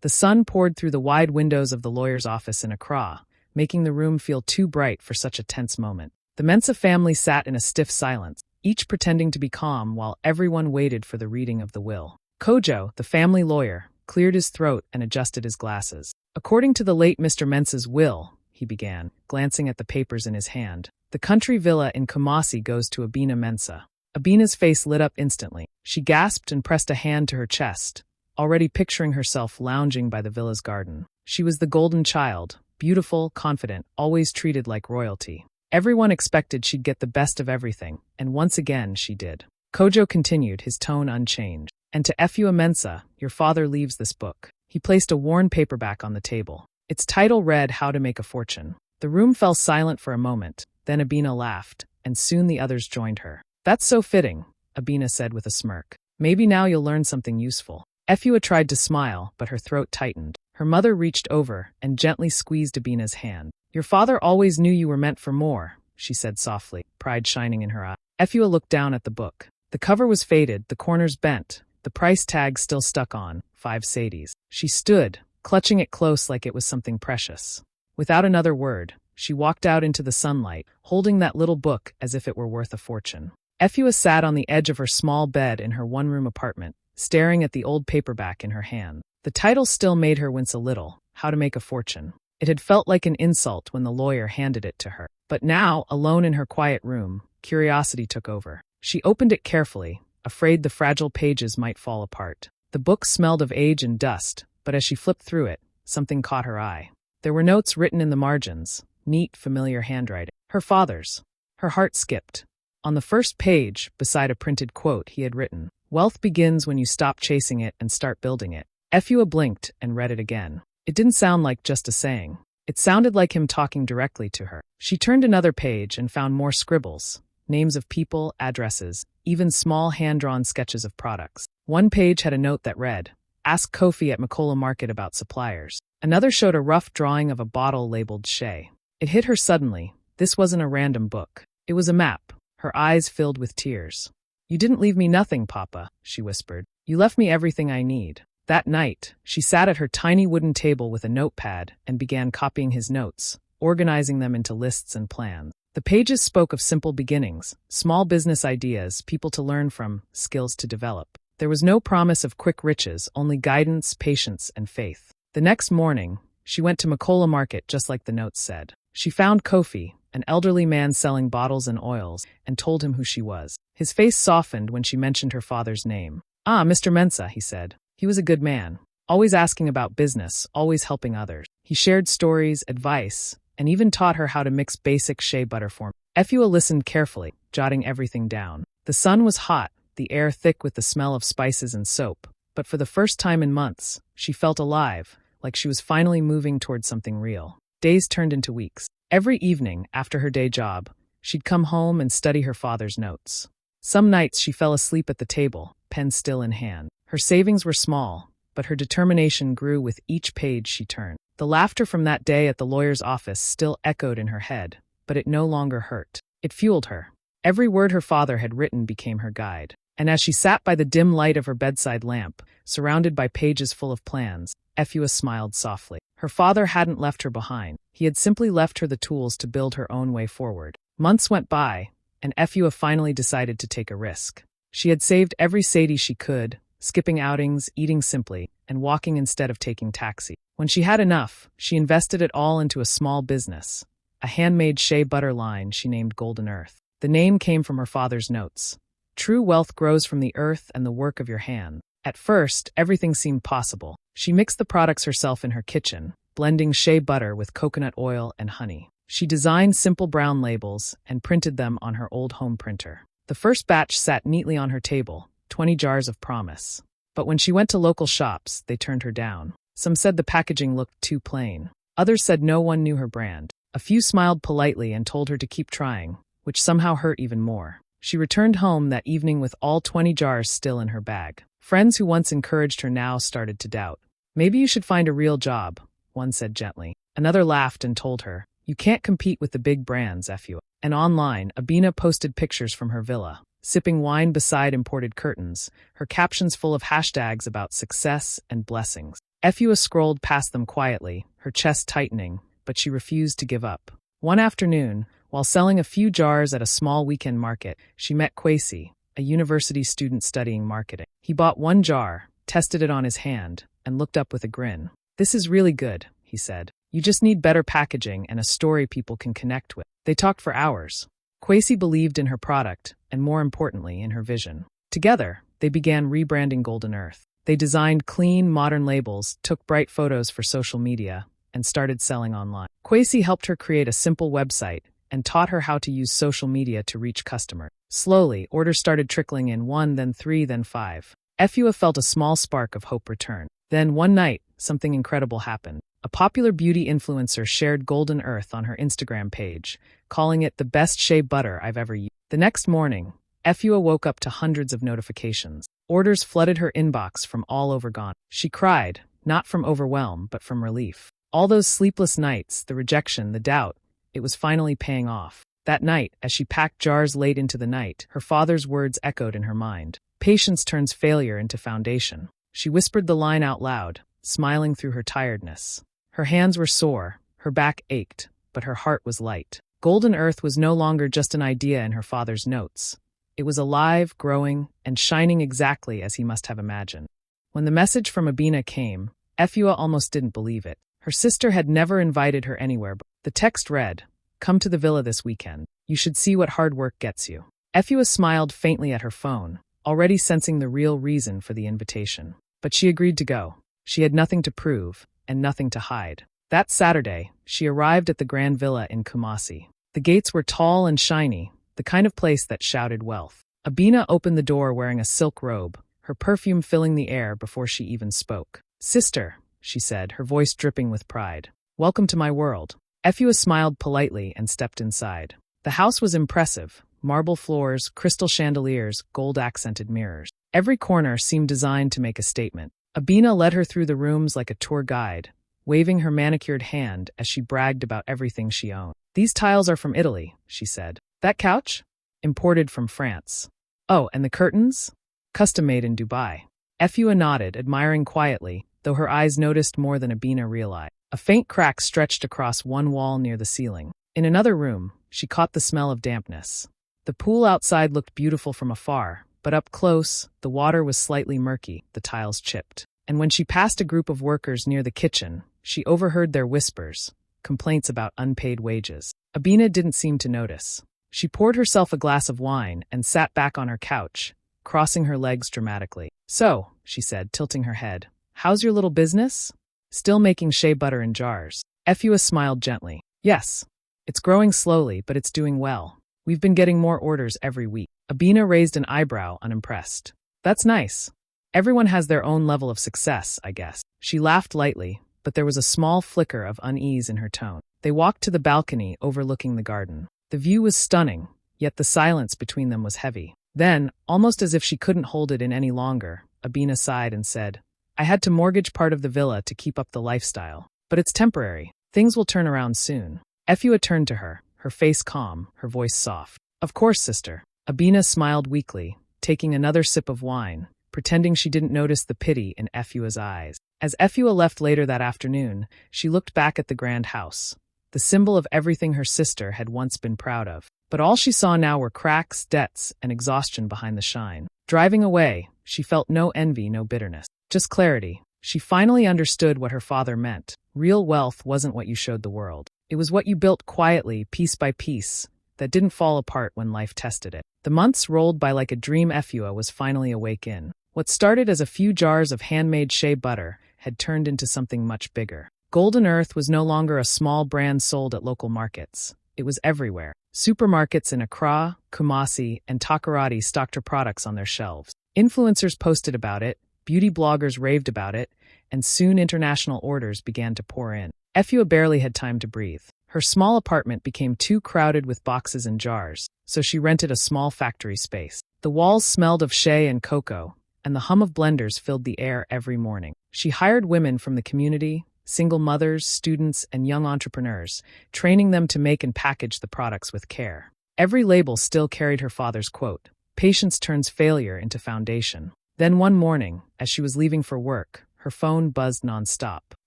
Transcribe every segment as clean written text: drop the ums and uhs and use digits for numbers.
The sun poured through the wide windows of the lawyer's office in Accra, making the room feel too bright for such a tense moment. The Mensah family sat in a stiff silence, each pretending to be calm while everyone waited for the reading of the will. Kojo, the family lawyer, cleared his throat and adjusted his glasses. According to the late Mr. Mensah's will, he began, glancing at the papers in his hand, the country villa in Kumasi goes to Abina Mensah. Abina's face lit up instantly. She gasped and pressed a hand to her chest, already picturing herself lounging by the villa's garden. She was the golden child, beautiful, confident, always treated like royalty. Everyone expected she'd get the best of everything, and once again she did. Kojo continued, his tone unchanged. And to Efua Mensah, your father leaves this book. He placed a worn paperback on the table. Its title read How to Make a Fortune. The room fell silent for a moment, then Abina laughed, and soon the others joined her. That's so fitting, Abina said with a smirk. Maybe now you'll learn something useful. Efua tried to smile, but her throat tightened. Her mother reached over and gently squeezed Abina's hand. Your father always knew you were meant for more, she said softly, pride shining in her eye. Efua looked down at the book. The cover was faded, the corners bent, the price tag still stuck on, 5 cedis. She stood, clutching it close like it was something precious. Without another word, she walked out into the sunlight, holding that little book as if it were worth a fortune. Efua sat on the edge of her small bed in her one-room apartment, staring at the old paperback in her hand. The title still made her wince a little, How to Make a Fortune. It had felt like an insult when the lawyer handed it to her. But now, alone in her quiet room, curiosity took over. She opened it carefully, afraid the fragile pages might fall apart. The book smelled of age and dust, but as she flipped through it, something caught her eye. There were notes written in the margins, neat, familiar handwriting. Her father's. Her heart skipped. On the first page, beside a printed quote, he had written, Wealth begins when you stop chasing it and start building it. Efua blinked and read it again. It didn't sound like just a saying. It sounded like him talking directly to her. She turned another page and found more scribbles, names of people, addresses, even small hand-drawn sketches of products. One page had a note that read, Ask Kofi at Makola Market about suppliers. Another showed a rough drawing of a bottle labeled Shea. It hit her suddenly. This wasn't a random book. It was a map. Her eyes filled with tears. You didn't leave me nothing, Papa, she whispered. You left me everything I need. That night, she sat at her tiny wooden table with a notepad and began copying his notes, organizing them into lists and plans. The pages spoke of simple beginnings, small business ideas, people to learn from, skills to develop. There was no promise of quick riches, only guidance, patience, and faith. The next morning, she went to Makola Market just like the notes said. She found Kofi, an elderly man selling bottles and oils, and told him who she was. His face softened when she mentioned her father's name. Ah, Mr. Mensah, he said. He was a good man, always asking about business, always helping others. He shared stories, advice, and even taught her how to mix basic shea butter for me. Efua listened carefully, jotting everything down. The sun was hot, the air thick with the smell of spices and soap, but for the first time in months, she felt alive, like she was finally moving towards something real. Days turned into weeks. Every evening, after her day job, she'd come home and study her father's notes. Some nights she fell asleep at the table, pen still in hand. Her savings were small, but her determination grew with each page she turned. The laughter from that day at the lawyer's office still echoed in her head, but it no longer hurt. It fueled her. Every word her father had written became her guide. And as she sat by the dim light of her bedside lamp, surrounded by pages full of plans, Efua smiled softly. Her father hadn't left her behind. He had simply left her the tools to build her own way forward. Months went by, and Efua finally decided to take a risk. She had saved every cedi she could, skipping outings, eating simply, and walking instead of taking taxi. When she had enough, she invested it all into a small business, a handmade shea butter line she named Golden Earth. The name came from her father's notes. True wealth grows from the earth and the work of your hand. At first, everything seemed possible. She mixed the products herself in her kitchen, blending shea butter with coconut oil and honey. She designed simple brown labels and printed them on her old home printer. The first batch sat neatly on her table, 20 jars of promise. But when she went to local shops, they turned her down. Some said the packaging looked too plain. Others said no one knew her brand. A few smiled politely and told her to keep trying, which somehow hurt even more. She returned home that evening with all 20 jars still in her bag. Friends who once encouraged her now started to doubt. Maybe you should find a real job, one said gently. Another laughed and told her, you can't compete with the big brands, Efua. And online, Abina posted pictures from her villa, sipping wine beside imported curtains, her captions full of hashtags about success and blessings. Efua scrolled past them quietly, her chest tightening, but she refused to give up. One afternoon, while selling a few jars at a small weekend market, she met Kwesi, a university student studying marketing. He bought one jar, tested it on his hand, and looked up with a grin. "This is really good," he said. "You just need better packaging and a story people can connect with." They talked for hours. Kwesi believed in her product, and more importantly, in her vision. Together, they began rebranding Golden Earth. They designed clean, modern labels, took bright photos for social media, and started selling online. Kwesi helped her create a simple website and taught her how to use social media to reach customers. Slowly, orders started trickling in, 1, then 3, then 5. Efua felt a small spark of hope return. Then, one night, something incredible happened. A popular beauty influencer shared Golden Earth on her Instagram page, calling it the best shea butter I've ever used. The next morning, Efua woke up to hundreds of notifications. Orders flooded her inbox from all over Ghana. She cried, not from overwhelm, but from relief. All those sleepless nights, the rejection, the doubt, it was finally paying off. That night, as she packed jars late into the night, her father's words echoed in her mind. "Patience turns failure into foundation." She whispered the line out loud, smiling through her tiredness. Her hands were sore, her back ached, but her heart was light. Golden Earth was no longer just an idea in her father's notes. It was alive, growing, and shining exactly as he must have imagined. When the message from Abina came, Efua almost didn't believe it. Her sister had never invited her anywhere, but the text read, "Come to the villa this weekend. You should see what hard work gets you." Efua smiled faintly at her phone, already sensing the real reason for the invitation. But she agreed to go. She had nothing to prove, and nothing to hide. That Saturday, she arrived at the Grand Villa in Kumasi. The gates were tall and shiny, the kind of place that shouted wealth. Abina opened the door wearing a silk robe, her perfume filling the air before she even spoke. "Sister," she said, her voice dripping with pride. "Welcome to my world." Efua smiled politely and stepped inside. The house was impressive. Marble floors, crystal chandeliers, gold-accented mirrors. Every corner seemed designed to make a statement. Abina led her through the rooms like a tour guide, waving her manicured hand as she bragged about everything she owned. "These tiles are from Italy," she said. "That couch? Imported from France. Oh, and the curtains? Custom-made in Dubai." Efua nodded, admiring quietly, though her eyes noticed more than Abina realized. A faint crack stretched across one wall near the ceiling. In another room, she caught the smell of dampness. The pool outside looked beautiful from afar, but up close, the water was slightly murky, the tiles chipped. And when she passed a group of workers near the kitchen, she overheard their whispers, complaints about unpaid wages. Abina didn't seem to notice. She poured herself a glass of wine and sat back on her couch, crossing her legs dramatically. "So," she said, tilting her head, "how's your little business? Still making shea butter in jars?" Efua smiled gently. "Yes. It's growing slowly, but it's doing well. We've been getting more orders every week." Abina raised an eyebrow, unimpressed. "That's nice. Everyone has their own level of success, I guess." She laughed lightly, but there was a small flicker of unease in her tone. They walked to the balcony overlooking the garden. The view was stunning, yet the silence between them was heavy. Then, almost as if she couldn't hold it in any longer, Abina sighed and said, "I had to mortgage part of the villa to keep up the lifestyle. But it's temporary. Things will turn around soon." Efua turned to her, her face calm, her voice soft. "Of course, sister." Abina smiled weakly, taking another sip of wine, pretending she didn't notice the pity in Efua's eyes. As Efua left later that afternoon, she looked back at the grand house, the symbol of everything her sister had once been proud of. But all she saw now were cracks, debts, and exhaustion behind the shine. Driving away, she felt no envy, no bitterness, just clarity. She finally understood what her father meant. Real wealth wasn't what you showed the world. It was what you built quietly, piece by piece, that didn't fall apart when life tested it. The months rolled by like a dream. Efua was finally awake in. What started as a few jars of handmade shea butter had turned into something much bigger. Golden Earth was no longer a small brand sold at local markets. It was everywhere. Supermarkets in Accra, Kumasi, and Takoradi stocked her products on their shelves. Influencers posted about it, beauty bloggers raved about it, and soon international orders began to pour in. Efua barely had time to breathe. Her small apartment became too crowded with boxes and jars, so she rented a small factory space. The walls smelled of shea and cocoa, and the hum of blenders filled the air every morning. She hired women from the community, single mothers, students, and young entrepreneurs, training them to make and package the products with care. Every label still carried her father's quote, "Patience turns failure into foundation." Then one morning, as she was leaving for work, Her phone buzzed nonstop.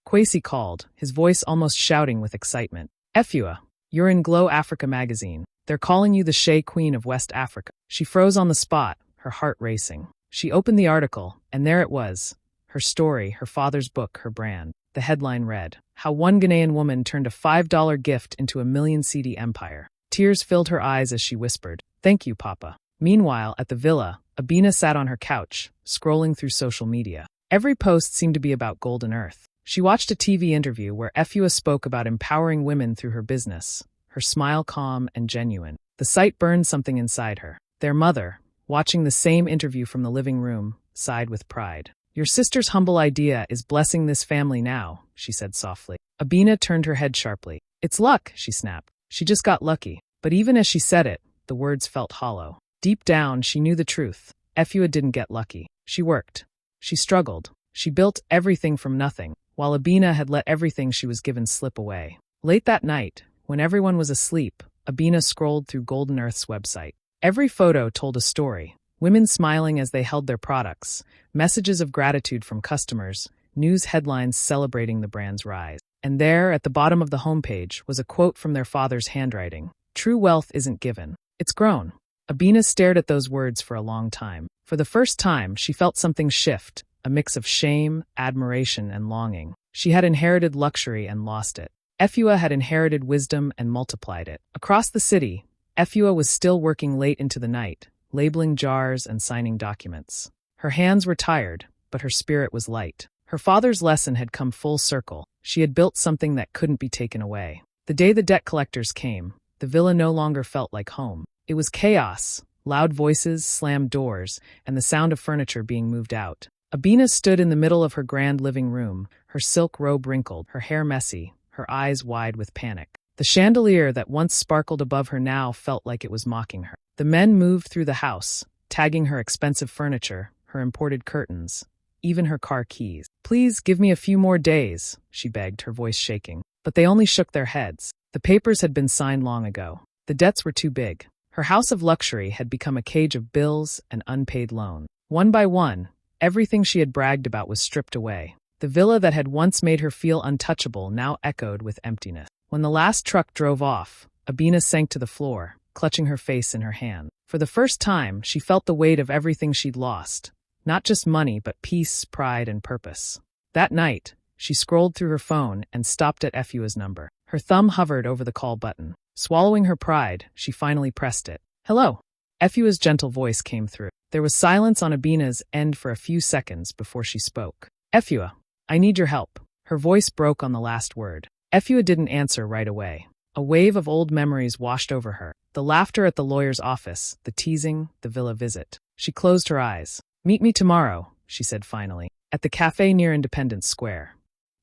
Kwesi called, his voice almost shouting with excitement. Efua, you're in Glow Africa magazine. They're calling you the Shea Queen of West Africa. She froze on the spot, her heart racing. She opened the article, and there it was. Her story, her father's book, her brand. The headline read, How One Ghanaian Woman Turned a $5 Gift into a Million CD Empire. Tears filled her eyes as she whispered, Thank you, Papa. Meanwhile, at the villa, Abina sat on her couch, scrolling through social media. Every post seemed to be about Golden Earth. She watched a TV interview where Efua spoke about empowering women through her business, her smile calm and genuine. The sight burned something inside her. Their mother, watching the same interview from the living room, sighed with pride. Your sister's humble idea is blessing this family now, she said softly. Abina turned her head sharply. It's luck, she snapped. She just got lucky. But even as she said it, the words felt hollow. Deep down, she knew the truth. Efua didn't get lucky. She worked. She struggled. She built everything from nothing, while Abina had let everything she was given slip away. Late that night, when everyone was asleep, Abina scrolled through Golden Earth's website. Every photo told a story. Women smiling as they held their products, messages of gratitude from customers, news headlines celebrating the brand's rise. And there, at the bottom of the homepage, was a quote from their father's handwriting. True wealth isn't given. It's grown. Abina stared at those words for a long time. For the first time, she felt something shift, a mix of shame, admiration, and longing. She had inherited luxury and lost it. Efua had inherited wisdom and multiplied it. Across the city, Efua was still working late into the night, labeling jars and signing documents. Her hands were tired, but her spirit was light. Her father's lesson had come full circle. She had built something that couldn't be taken away. The day the debt collectors came, the villa no longer felt like home. It was chaos, loud voices, slammed doors, and the sound of furniture being moved out. Abina stood in the middle of her grand living room, her silk robe wrinkled, her hair messy, her eyes wide with panic. The chandelier that once sparkled above her now felt like it was mocking her. The men moved through the house, tagging her expensive furniture, her imported curtains, even her car keys. Please give me a few more days, she begged, her voice shaking. But they only shook their heads. The papers had been signed long ago. The debts were too big. Her house of luxury had become a cage of bills and unpaid loans. One by one, everything she had bragged about was stripped away. The villa that had once made her feel untouchable now echoed with emptiness. When the last truck drove off, Abina sank to the floor, clutching her face in her hand. For the first time, she felt the weight of everything she'd lost. Not just money, but peace, pride, and purpose. That night, she scrolled through her phone and stopped at Efua's number. Her thumb hovered over the call button. Swallowing her pride, she finally pressed it. Hello. Efua's gentle voice came through. There was silence on Abina's end for a few seconds before she spoke. Efua, I need your help. Her voice broke on the last word. Efua didn't answer right away. A wave of old memories washed over her. The laughter at the lawyer's office, the teasing, the villa visit. She closed her eyes. Meet me tomorrow, she said finally, at the cafe near Independence Square.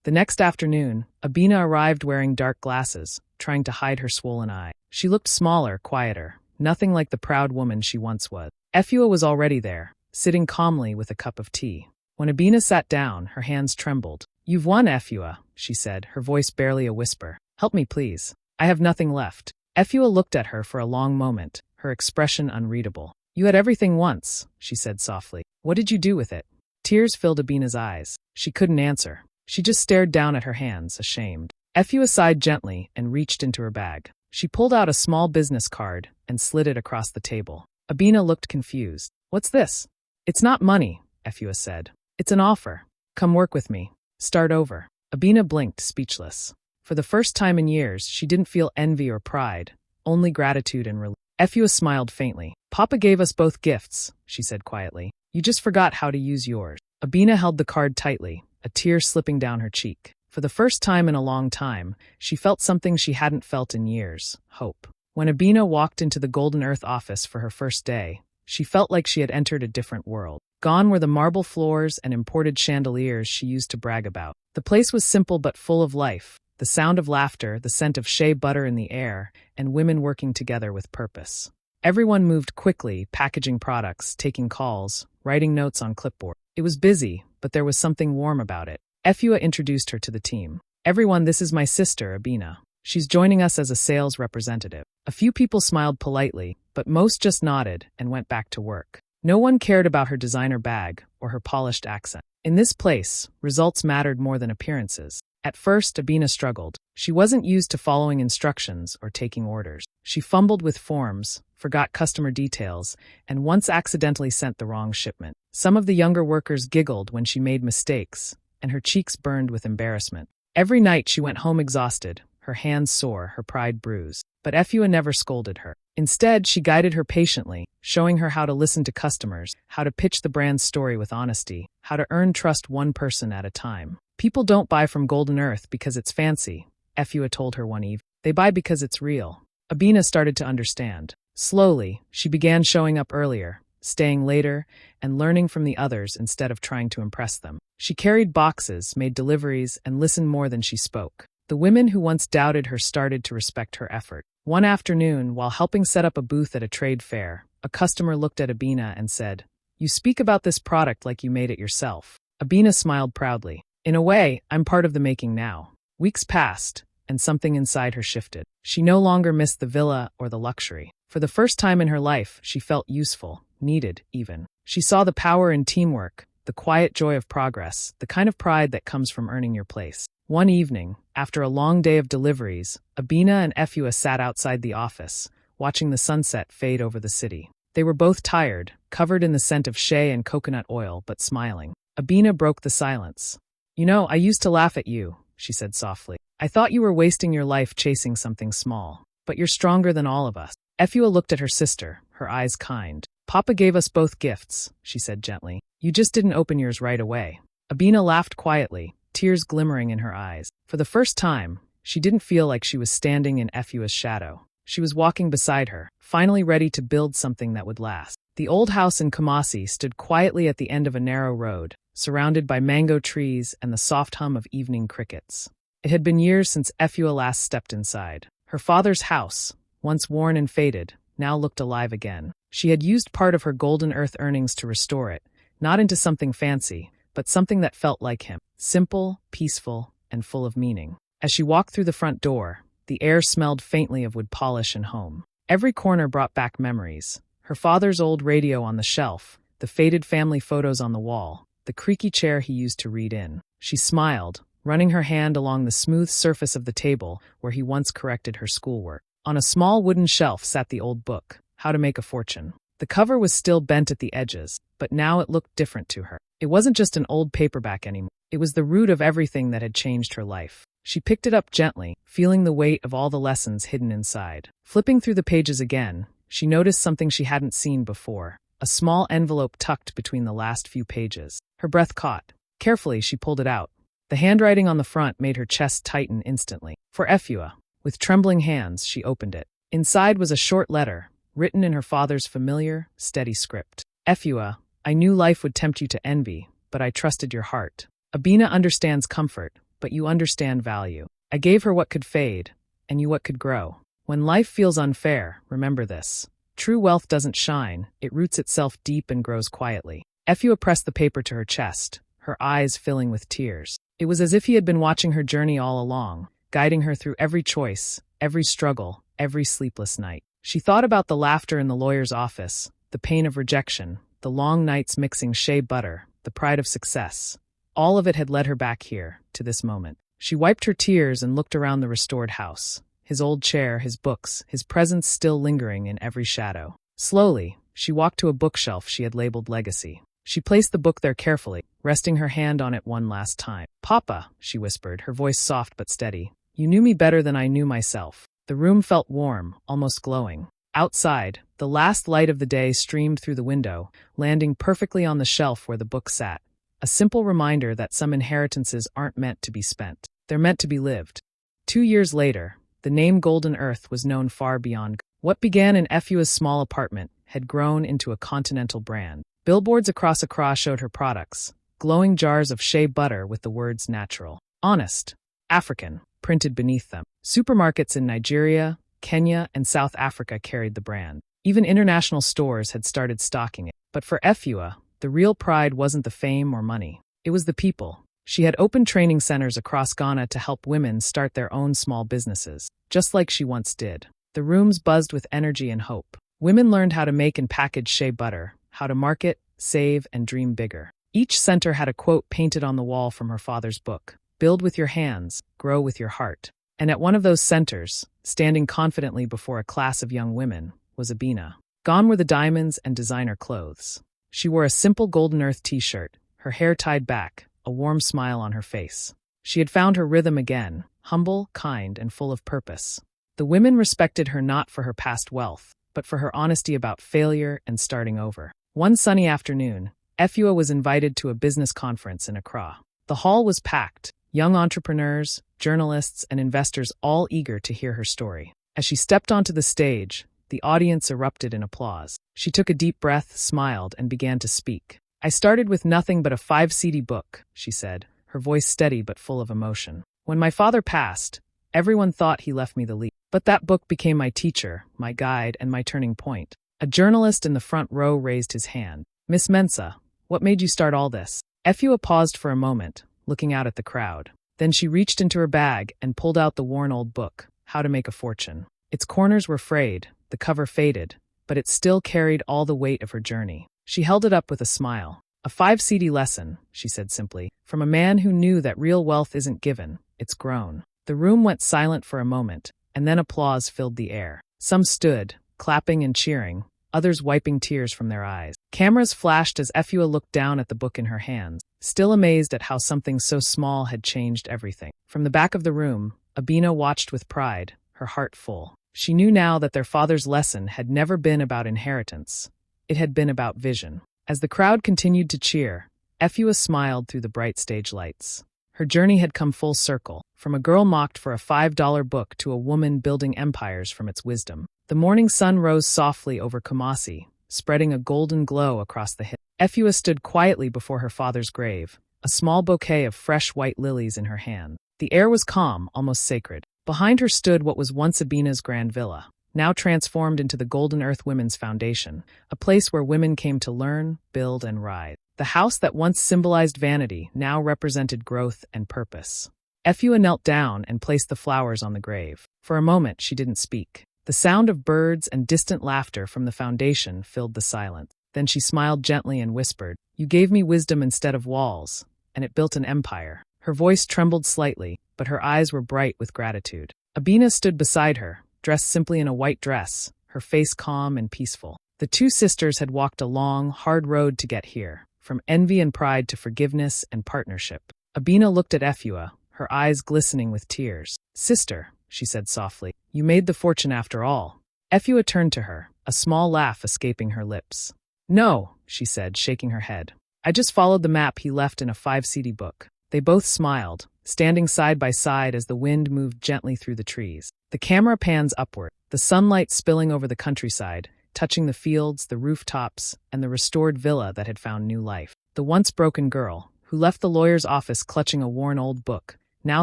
The next afternoon, Abina arrived wearing dark glasses, trying to hide her swollen eye. She looked smaller, quieter, nothing like the proud woman she once was. Efua was already there, sitting calmly with a cup of tea. When Abina sat down, her hands trembled. You've won, Efua, she said, her voice barely a whisper. Help me, please. I have nothing left. Efua looked at her for a long moment, her expression unreadable. You had everything once, she said softly. What did you do with it? Tears filled Abina's eyes. She couldn't answer. She just stared down at her hands, ashamed. Efua sighed gently and reached into her bag. She pulled out a small business card and slid it across the table. Abina looked confused. What's this? It's not money, Efua said. It's an offer. Come work with me. Start over. Abina blinked, speechless. For the first time in years, she didn't feel envy or pride, only gratitude and relief. Efua smiled faintly. Papa gave us both gifts, she said quietly. You just forgot how to use yours. Abina held the card tightly, a tear slipping down her cheek. For the first time in a long time, she felt something she hadn't felt in years, hope. When Abina walked into the Golden Earth office for her first day, she felt like she had entered a different world. Gone were the marble floors and imported chandeliers she used to brag about. The place was simple but full of life, the sound of laughter, the scent of shea butter in the air, and women working together with purpose. Everyone moved quickly, packaging products, taking calls, writing notes on clipboard. It was busy, but there was something warm about it. Efua introduced her to the team. Everyone, this is my sister, Abina. She's joining us as a sales representative. A few people smiled politely, but most just nodded and went back to work. No one cared about her designer bag or her polished accent. In this place, results mattered more than appearances. At first, Abina struggled. She wasn't used to following instructions or taking orders. She fumbled with forms, forgot customer details, and once accidentally sent the wrong shipment. Some of the younger workers giggled when she made mistakes, and her cheeks burned with embarrassment. Every night she went home exhausted, her hands sore, her pride bruised. But Efua never scolded her. Instead, she guided her patiently, showing her how to listen to customers, how to pitch the brand's story with honesty, how to earn trust one person at a time. People don't buy from Golden Earth because it's fancy, Efua told her one evening. They buy because it's real. Abina started to understand. Slowly, she began showing up earlier, staying later, and learning from the others instead of trying to impress them. She carried boxes, made deliveries, and listened more than she spoke. The women who once doubted her started to respect her effort. One afternoon, while helping set up a booth at a trade fair, a customer looked at Abina and said, "You speak about this product like you made it yourself." Abina smiled proudly. "In a way, I'm part of the making now." Weeks passed, and something inside her shifted. She no longer missed the villa or the luxury. For the first time in her life, she felt useful, needed even. She saw the power in teamwork, the quiet joy of progress, the kind of pride that comes from earning your place. One evening, after a long day of deliveries, Abina and Efua sat outside the office, watching the sunset fade over the city. They were both tired, covered in the scent of shea and coconut oil, but smiling. Abina broke the silence. "You know, I used to laugh at you," she said softly. "I thought you were wasting your life chasing something small. But you're stronger than all of us." Efua looked at her sister, her eyes kind. "Papa gave us both gifts," she said gently. "You just didn't open yours right away." Abina laughed quietly, tears glimmering in her eyes. For the first time, she didn't feel like she was standing in Efua's shadow. She was walking beside her, finally ready to build something that would last. The old house in Kumasi stood quietly at the end of a narrow road, surrounded by mango trees and the soft hum of evening crickets. It had been years since Efua last stepped inside. Her father's house, once worn and faded, now looked alive again. She had used part of her Golden Earth earnings to restore it, not into something fancy, but something that felt like him, simple, peaceful, and full of meaning. As she walked through the front door, the air smelled faintly of wood polish and home. Every corner brought back memories. Her father's old radio on the shelf, the faded family photos on the wall, the creaky chair he used to read in. She smiled, running her hand along the smooth surface of the table where he once corrected her schoolwork. On a small wooden shelf sat the old book, How to Make a Fortune. The cover was still bent at the edges, but now it looked different to her. It wasn't just an old paperback anymore. It was the root of everything that had changed her life. She picked it up gently, feeling the weight of all the lessons hidden inside. Flipping through the pages again, she noticed something she hadn't seen before, a small envelope tucked between the last few pages. Her breath caught. Carefully, she pulled it out. The handwriting on the front made her chest tighten instantly. For Efua. With trembling hands, she opened it. Inside was a short letter, written in her father's familiar, steady script. "Efua, I knew life would tempt you to envy, but I trusted your heart. Abina understands comfort, but you understand value. I gave her what could fade, and you what could grow. When life feels unfair, remember this. True wealth doesn't shine, it roots itself deep and grows quietly." Efua pressed the paper to her chest, her eyes filling with tears. It was as if he had been watching her journey all along, guiding her through every choice, every struggle, every sleepless night. She thought about the laughter in the lawyer's office, the pain of rejection, the long nights mixing shea butter, the pride of success. All of it had led her back here, to this moment. She wiped her tears and looked around the restored house. His old chair, his books, his presence still lingering in every shadow. Slowly, she walked to a bookshelf she had labeled Legacy. She placed the book there carefully, resting her hand on it one last time. "Papa," she whispered, her voice soft but steady. "You knew me better than I knew myself." The room felt warm, almost glowing. Outside, the last light of the day streamed through the window, landing perfectly on the shelf where the book sat. A simple reminder that some inheritances aren't meant to be spent. They're meant to be lived. 2 years later, the name Golden Earth was known far beyond. What began in Efua's small apartment had grown into a continental brand. Billboards across Accra showed her products, glowing jars of shea butter with the words natural, honest, African, printed beneath them. Supermarkets in Nigeria, Kenya, and South Africa carried the brand. Even international stores had started stocking it. But for Efua, the real pride wasn't the fame or money. It was the people. She had opened training centers across Ghana to help women start their own small businesses, just like she once did. The rooms buzzed with energy and hope. Women learned how to make and package shea butter, how to market, save, and dream bigger. Each center had a quote painted on the wall from her father's book: "Build with your hands, grow with your heart." And at one of those centers, standing confidently before a class of young women, was Abina. Gone were the diamonds and designer clothes. She wore a simple golden earth t-shirt, her hair tied back, a warm smile on her face. She had found her rhythm again, humble, kind, and full of purpose. The women respected her not for her past wealth, but for her honesty about failure and starting over. One sunny afternoon, Efua was invited to a business conference in Accra. The hall was packed, young entrepreneurs, journalists, and investors all eager to hear her story. As she stepped onto the stage, the audience erupted in applause. She took a deep breath, smiled, and began to speak. "I started with nothing but a 5-CD book," she said, her voice steady but full of emotion. "When my father passed, everyone thought he left me the lead. But that book became my teacher, my guide, and my turning point." A journalist in the front row raised his hand. "Miss Mensah, what made you start all this?" Efua paused for a moment, looking out at the crowd. Then she reached into her bag and pulled out the worn old book, How to Make a Fortune. Its corners were frayed, the cover faded, but it still carried all the weight of her journey. She held it up with a smile. "A 5-CD lesson," she said simply, "from a man who knew that real wealth isn't given, it's grown." The room went silent for a moment, and then applause filled the air. Some stood, clapping and cheering, others wiping tears from their eyes. Cameras flashed as Efua looked down at the book in her hands, still amazed at how something so small had changed everything. From the back of the room, Abina watched with pride, her heart full. She knew now that their father's lesson had never been about inheritance. It had been about vision. As the crowd continued to cheer, Efua smiled through the bright stage lights. Her journey had come full circle, from a girl mocked for a $5 book to a woman building empires from its wisdom. The morning sun rose softly over Kumasi, spreading a golden glow across the hill. Efua stood quietly before her father's grave, a small bouquet of fresh white lilies in her hand. The air was calm, almost sacred. Behind her stood what was once Abina's grand villa, now transformed into the Golden Earth Women's Foundation, a place where women came to learn, build, and rise. The house that once symbolized vanity now represented growth and purpose. Efua knelt down and placed the flowers on the grave. For a moment, she didn't speak. The sound of birds and distant laughter from the foundation filled the silence. Then she smiled gently and whispered, "You gave me wisdom instead of walls, and it built an empire." Her voice trembled slightly, but her eyes were bright with gratitude. Abina stood beside her, dressed simply in a white dress, her face calm and peaceful. The two sisters had walked a long, hard road to get here, from envy and pride to forgiveness and partnership. Abina looked at Efua, her eyes glistening with tears. "Sister," she said softly, "you made the fortune after all." Efua turned to her, a small laugh escaping her lips. "No," she said, shaking her head. "I just followed the map he left in a 5-CD book." They both smiled, standing side by side as the wind moved gently through the trees. The camera pans upward, the sunlight spilling over the countryside, touching the fields, the rooftops, and the restored villa that had found new life. The once broken girl, who left the lawyer's office clutching a worn old book, now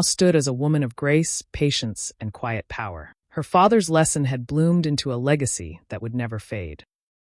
stood as a woman of grace, patience, and quiet power. Her father's lesson had bloomed into a legacy that would never fade.